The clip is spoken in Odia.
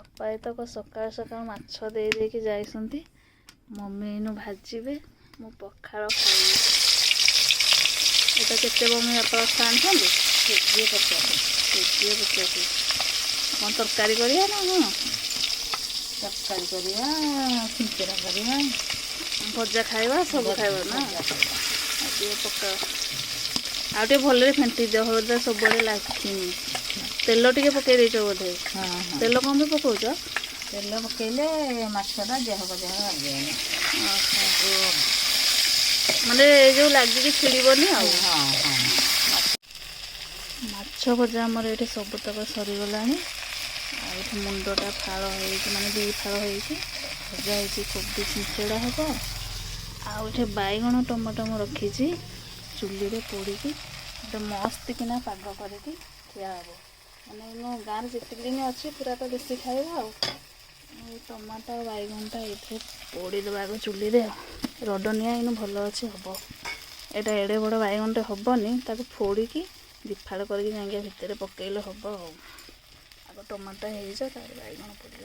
ବାପା ଏତକ ସକାଳ ସକାଳ ମାଛ ଦେଇକି ଯାଇଛନ୍ତି। ମମି ଏଇନୁ ଭାଜିବେ, ମୁଁ ପଖାଳ ଖାଇବି। ଏଇଟା କେତେ ମମି ବାପା ଆଣିଛନ୍ତି? କେଜିଏ 50। କେଜିଏ 50। କ'ଣ ତରକାରୀ କରିବା ନା କ'ଣ? ତରକାରୀ କରିବା, ଛିଞ୍ଚେଡ଼ା କରିବା, ଭଜା ଖାଇବା, ସବୁ ଖାଇବା ନା। ଆଉ ଟିକେ ପକାଅ, ଆଉ ଟିକେ ଭଲରେ ଫେଣ୍ଟି ଦିଅ, ହଳଦୀ ସବୁବେଳେ ଲାଖିନି। ତେଲ ଟିକେ ପକେଇ ଦେଇଛ ବୋଧେ? ତେଲ କ'ଣ ବି ପକାଉଛ? ତେଲ ପକେଇଲେ ମାଛଟା ଦେହ ଲାଗିବନି। ମାନେ ଏଇ ଯେଉଁ ଲାଗିକି ଛିଡ଼ିବନି ଆଉ। ମାଛ ଭଜା ଆମର ଏଇଠି ସବୁତକ ସରିଗଲାଣି। ଆଉ ଏଠି ମୁଣ୍ଡଟା ଫାଳ ହେଇଛି, ମାନେ 2 ଫାଳ ହେଇଛି। ଭଜା ହେଇଛି, କୋବି ଛିଞ୍ଚେଡ଼ା ହେବ। ଆଉ ଏଠି ବାଇଗଣ ଟମାଟୋ ମୁଁ ରଖିଛି ଚୁଲିରେ ପୋଡ଼ିକି, ଗୋଟେ ମସ୍ତ କିନା ପାଗ କରିକି ଖିଆ ହେବ। ମାନେ ଏଇନୁ ଗାଁରେ ଯେତିକି ଦିନ ଅଛି ପୁରା ତ ଦେଶୀ ଖାଇବା ଆଉ। ଟମାଟୋ ବାଇଗଣଟା ଏଇଥିରେ ପୋଡ଼ିଦେବା ଆଗ ଚୁଲିରେ। ରଡ଼ନିଆ ଏଇନୁ ଭଲ ଅଛି ହେବ। ଏଇଟା ଏଡ଼େ ବଡ଼ ବାଇଗଣଟେ ହେବନି, ତାକୁ ପୋଡ଼ିକି 2 ଫାଳ କରିକି ଯାଇକି ଭିତରେ ପକେଇଲେ ହେବ ଆଉ। ଆଗ ଟମାଟୋ ହେଇଯାଉ, ତାପରେ ବାଇଗଣ ପୋଡ଼ିବ।